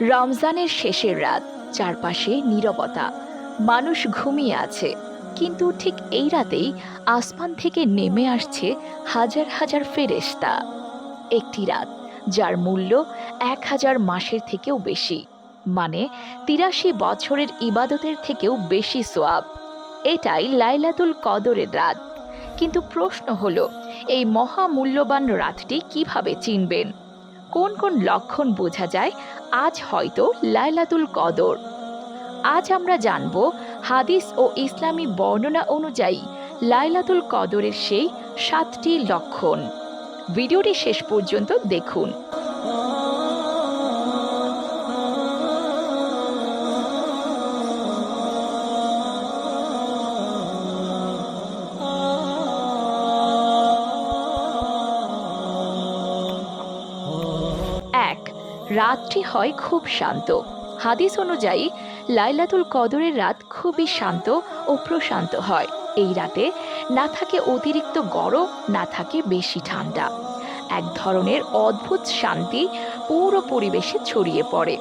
রমজানের শেষের রাত, চারপাশে নীরবতা, মানুষ ঘুমিয়ে আছে। কিন্তু ঠিক এই রাতেই আসমান থেকে নেমে আসছে হাজার হাজার ফেরেশতা। একটি রাত যার মূল্য ১,০০০ মাসের থেকেও বেশি, মানে ৮৩ বছরের ইবাদতের থেকেও বেশি সোয়াব। এটাই লাইলাতুল কদরের রাত। কিন্তু প্রশ্ন হলো, এই মহামূল্যবান রাতটি কিভাবে চিনবেন? কোন কোন লক্ষণ বোঝা যায় আজ হয়তো লাইলাতুল কদর? আজ আমরা জানব হাদিস ও ইসলামী বর্ণনা অনুযায়ী লাইলাতুল কদরের সেই ৭টি লক্ষণ। ভিডিওটি শেষ পর্যন্ত দেখুন। ১. রাতটি হয় খুব শান্ত। হাদিস অনুযায়ী লাইলাতুল কদরের রাত খুবই শান্ত ও প্রশান্ত হয়। এই রাতে না থাকে অতিরিক্ত গরম, না থাকে বেশি ঠান্ডা। এক ধরনের অদ্ভুত শান্তি পুরো পরিবেশে ছড়িয়ে পড়ে।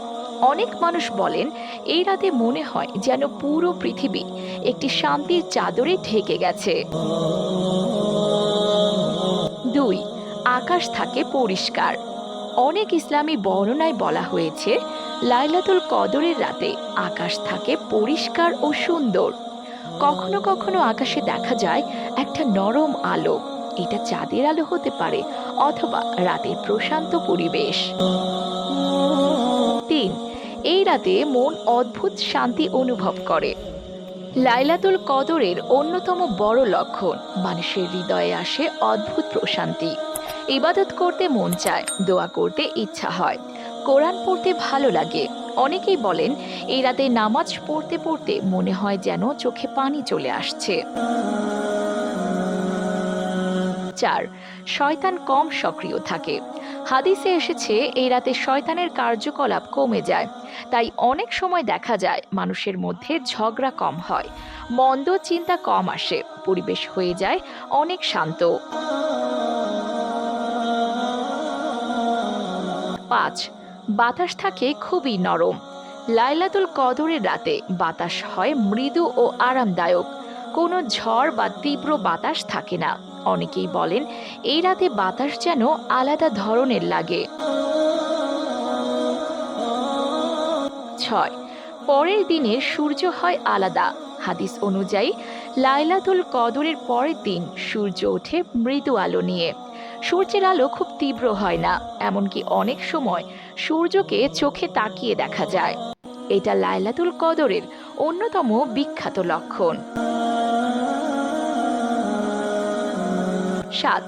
অনেক মানুষ বলেন, এই রাতে মনে হয় যেন পুরো পৃথিবী একটি শান্তির চাদরে ঢেকে গেছে। ২. আকাশ থাকে পরিষ্কার। অনেক ইসলামী বর্ণনায় বলা হয়েছে, লাইলাতুল কদরের রাতে আকাশ থাকে পরিষ্কার ও সুন্দর। কখনো কখনো আকাশে দেখা যায় একটা নরম আলো। এটা চাঁদের আলো হতে পারে, অথবা রাতের প্রশান্ত পরিবেশ। ৩. এই রাতে মন অদ্ভুত শান্তি অনুভব করে। লাইলাতুল কদরের অন্যতম বড় লক্ষণ, মানুষের হৃদয়ে আসে অদ্ভুত প্রশান্তি। ইবাদত করতে মন চায়, দোয়া করতে ইচ্ছা হয়, কোরআন পড়তে ভালো লাগে। অনেকেই বলেন, এই রাতে নামাজ পড়তে পড়তে মনে হয় যেন চোখে পানি চলে আসছে। ৪. শয়তান কম সক্রিয় থাকে। হাদিসে এসেছে, এই রাতে শয়তানের কার্যকলাপ কমে যায়। তাই অনেক সময় দেখা যায় মানুষের মধ্যে ঝগড়া কম হয়, মন্দ চিন্তা কম আসে, পরিবেশ হয়ে যায় অনেক শান্ত। ৫. বাতাস থাকে খুবই নরম। লাইলাতুল কদরের রাতে বাতাস হয় মৃদু ও আরামদায়ক। কোনো ঝড় বা তীব্র বাতাস থাকে না। অনেকেই বলেন, এই রাতে বাতাস যেন আলাদা ধরনের লাগে। ৬. পরের দিনের সূর্য হয় আলাদা। হাদিস অনুযায়ী লাইলাতুল কদরের পরের দিন সূর্য ওঠে মৃদু আলো নিয়ে। সূর্যের আলো খুব তীব্র হয় না, এমনকি অনেক সময় সূর্যকে চোখে তাকিয়ে দেখা যায়। এটা লাইলাতুল কদরের অন্যতম বিখ্যাত লক্ষণ। ৭.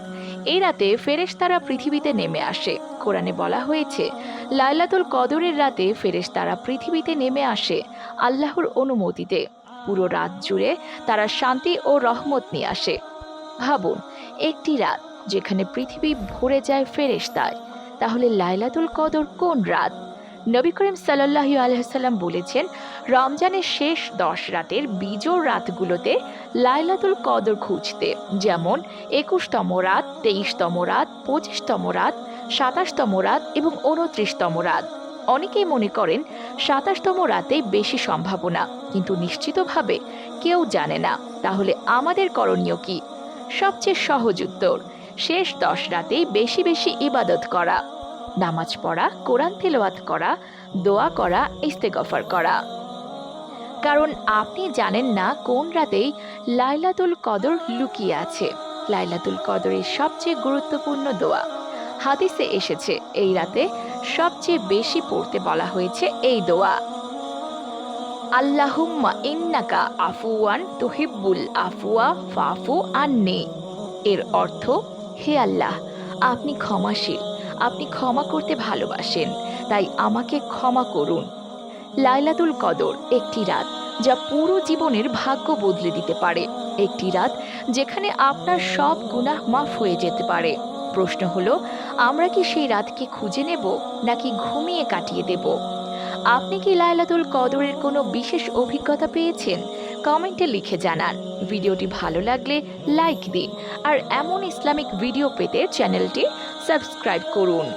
এই রাতে ফেরেশতারা পৃথিবীতে নেমে আসে। কোরআনে বলা হয়েছে, লাইলাতুল কদরের রাতে ফেরেশতারা পৃথিবীতে নেমে আসে আল্লাহর অনুমতিতে। পুরো রাত জুড়ে তারা শান্তি ও রহমত নিয়ে আসে। ভাবুন, একটি রাত যেখানে পৃথিবী ভরে যায় ফেরেশতায়, তাহলে লাইলাতুল কদর কোন রাত? নবী করিম সাল্লাল্লাহু আলাইহি ওয়াসাল্লাম বলেছেন, রমজানের শেষ ১০ রাতের বিজোড় রাতগুলোতে লাইলাতুল কদর খুঁজতে, যেমন ২১তম রাত, ২৩তম রাত, ২৫তম রাত, ২৭তম রাত এবং ২৯তম রাত। অনেকেই মনে করেন ২৭তম রাতেই বেশি সম্ভাবনা, কিন্তু নিশ্চিতভাবে কেউ জানে না। তাহলে আমাদের করণীয় কি? সবচেয়ে সহজ উত্তর, শেষ ১০ রাতেই বেশি বেশি ইবাদত করা, নামাজ পড়া, কোরআন তেলাওয়াত করা, দোয়া করা, ইস্তেগফার করা। কারণ আপনি জানেন না কোন রাতেই লাইলাতুল কদর লুকিয়ে আছে। লাইলাতুল কদরের সবচেয়ে গুরুত্বপূর্ণ দোয়া, হাদিসে এসেছে, এই রাতে সবচেয়ে বেশি পড়তে বলা হয়েছে এই দোয়া, আল্লাহুম্মা ইন্নাকা আফুয়ান তুহিব্বুল আফওয়া ফাফু আন্নি। এর অর্থ, হে আল্লাহ, আপনি ক্ষমাশীল, আপনি ক্ষমা করতে ভালোবাসেন, তাই আমাকে ক্ষমা করুন। লাইলাতুল কদর একটি রাত যা পুরো জীবনের ভাগ্য বদলে দিতে পারে। একটি রাত যেখানে আপনার সব গুনাহ মাফ হয়ে যেতে পারে। প্রশ্ন হলো, আমরা কি সেই রাতকে খুঁজে নেব, নাকি ঘুমিয়ে কাটিয়ে দেব? আপনি কি লাইলাতুল কদরের কোনো বিশেষ অভিজ্ঞতা পেয়েছেন? কমেন্টে লিখে জানান। ভিডিওটি ভালো লাগলে লাইক দিন, আর এমন ইসলামিক ভিডিও পেতে চ্যানেলটি সাবস্ক্রাইব করুন।